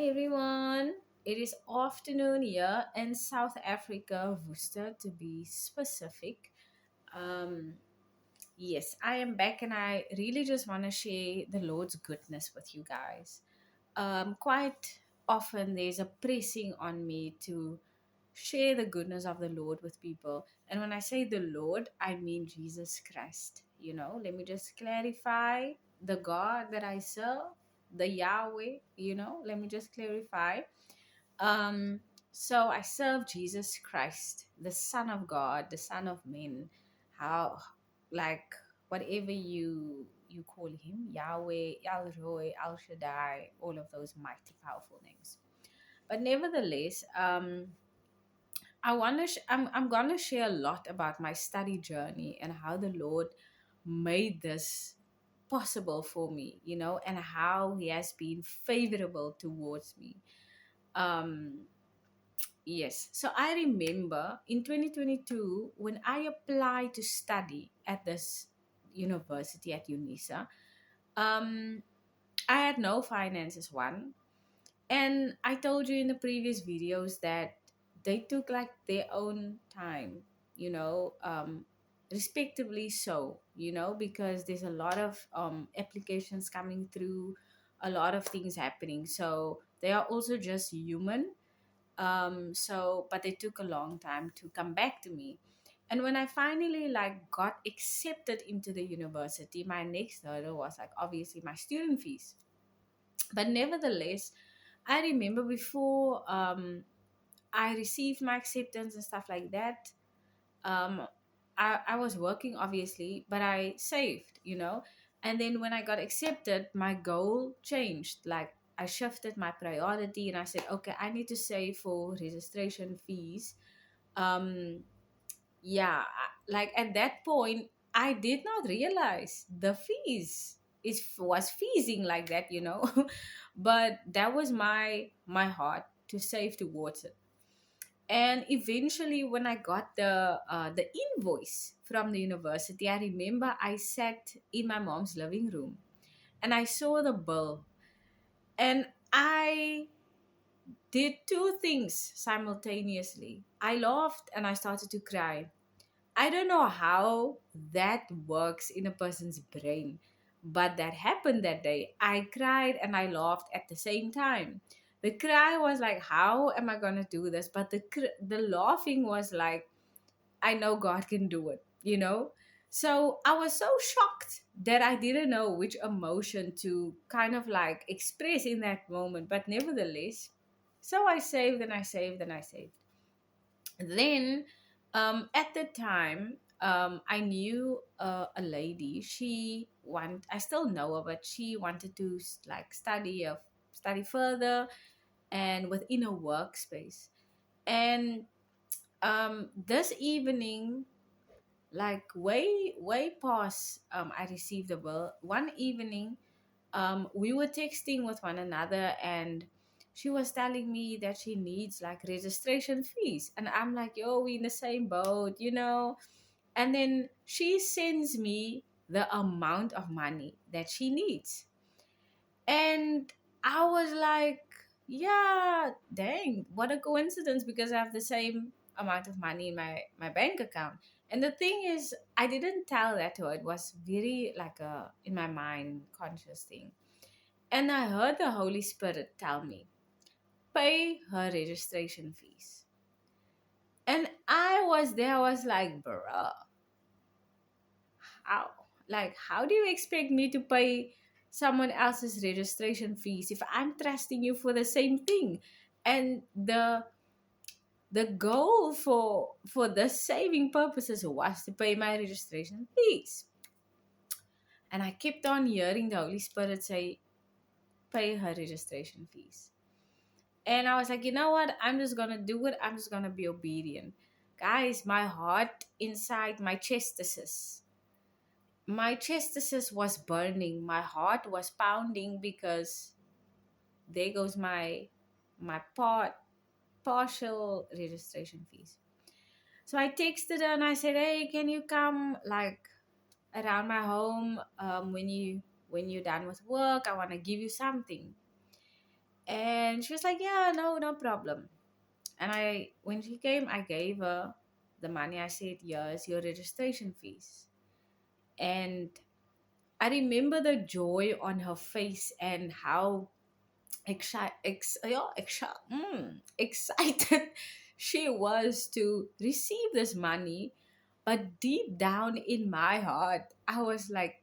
everyone. It is afternoon here in South Africa, Worcester to be specific. Um, yes, I am back and I really just want to share the Lord's goodness with you guys. Quite often there's a pressing on me to share the goodness of the Lord with people. And when I say the Lord, I mean Jesus Christ. Let me just clarify the God that I serve, the Yahweh, let me just clarify. Um, so I serve Jesus Christ, the Son of God, the Son of Men. How, like, whatever you call him, Yahweh, El Roy, El Shaddai, all of those mighty, powerful names. But nevertheless, I'm gonna share a lot about my study journey and how the Lord made this possible for me, and how He has been favorable towards me. Um, yes, so I remember in 2022 when I applied to study at this university at UNISA. Um, I had no finances one, and I told you in the previous videos that they took like their own time, respectively so, because there's a lot of applications coming through, a lot of things happening. So they are also just human. But they took a long time to come back to me. And when I finally like got accepted into the university, my next hurdle was like obviously my student fees. But nevertheless, I remember before I received my acceptance and stuff like that, um, I was working obviously, but I saved, And then when I got accepted, my goal changed. Like I shifted my priority and I said, okay, I need to save for registration fees. Um, yeah, like at that point, I did not realize the fees was feasing like that, but that was my heart to save towards it. And eventually when I got the invoice from the university, I remember I sat in my mom's living room and I saw the bill, and I did two things simultaneously. I laughed and I started to cry. I don't know how that works in a person's brain, but that happened that day. I cried and I laughed at the same time. The cry was like, "How am I gonna do this?" But the laughing was like, "I know God can do it." So I was so shocked that I didn't know which emotion to kind of like express in that moment. But nevertheless, so I saved and I saved and I saved. Then at the time, I knew a lady. I still know her, but she wanted to like study further and within a workspace. And this evening, like way past, I received a bill one evening. We were texting with one another, and she was telling me that she needs like registration fees, and I'm like, yo, we in the same boat. And then she sends me the amount of money that she needs, and I was like, yeah, dang, what a coincidence, because I have the same amount of money in my bank account. And the thing is, I didn't tell that to her. It was very like a in my mind conscious thing. And I heard the Holy Spirit tell me, pay her registration fees. And I was there, I was like, bruh, how? Like, how do you expect me to pay someone else's registration fees if I'm trusting you for the same thing? And the goal for the saving purposes was to pay my registration fees. And I kept on hearing the Holy Spirit say, pay her registration fees. And I was like, you know what? I'm just going to do it. I'm just going to be obedient. Guys, my heart inside my chestises was burning. My heart was pounding because there goes my partial registration fees. So I texted her and I said, hey, can you come like around my home when you're done with work? I want to give you something. And she was like, yeah, no, no problem. And when she came, I gave her the money. I said, here's your registration fees. And I remember the joy on her face and how excited she was to receive this money. But deep down in my heart, I was like,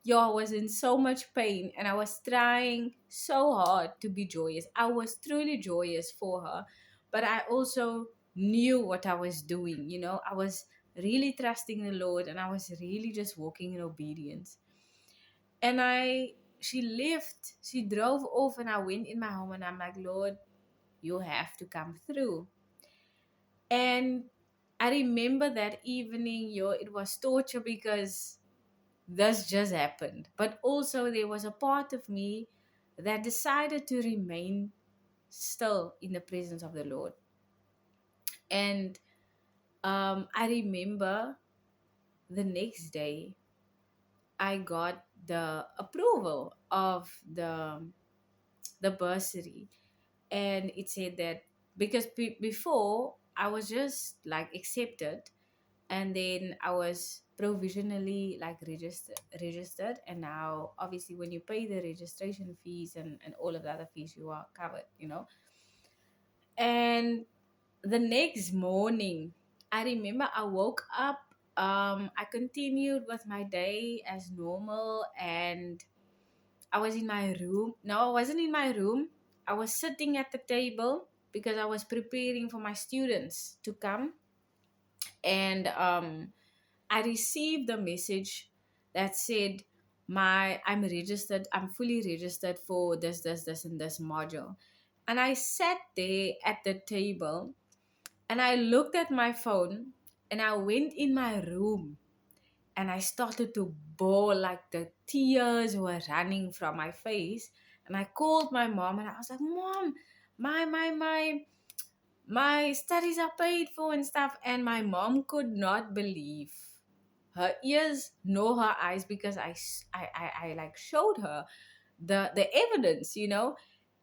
yo, I was in so much pain and I was trying so hard to be joyous. I was truly joyous for her, but I also knew what I was doing. I was really trusting the Lord and I was really just walking in obedience. And she left, she drove off, and I went in my home and I'm like, Lord, you have to come through. And I remember that evening, it was torture because this just happened. But also, there was a part of me that decided to remain still in the presence of the Lord. And I remember the next day, I got the approval of the bursary, and it said that because before I was just like accepted, and then I was provisionally like registered, and now obviously when you pay the registration fees and all of the other fees, you are covered. And the next morning, I remember I woke up, I continued with my day as normal, and I was in my room. No, I wasn't in my room. I was sitting at the table because I was preparing for my students to come. And I received a message that said, I'm fully registered for this, and this module. And I sat there at the table and I looked at my phone and I went in my room and I started to bawl, like the tears were running from my face. And I called my mom and I was like, Mom, my studies are paid for and stuff. And my mom could not believe her ears nor her eyes, because I like showed her the evidence.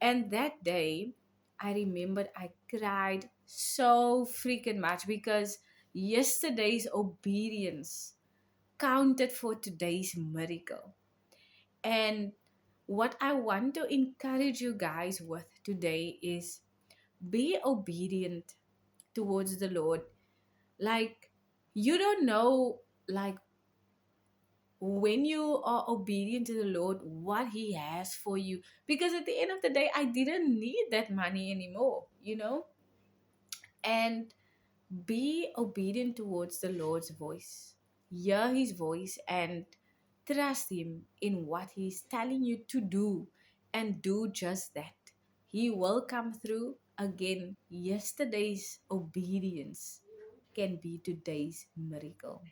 And that day I remembered I cried so freaking much because yesterday's obedience counted for today's miracle. And what I want to encourage you guys with today is be obedient towards the Lord. Like, you don't know, like, when you are obedient to the Lord, what He has for you. Because at the end of the day, I didn't need that money anymore. And be obedient towards the Lord's voice. Hear His voice and trust Him in what He's telling you to do, and do just that. He will come through again. Yesterday's obedience can be today's miracle.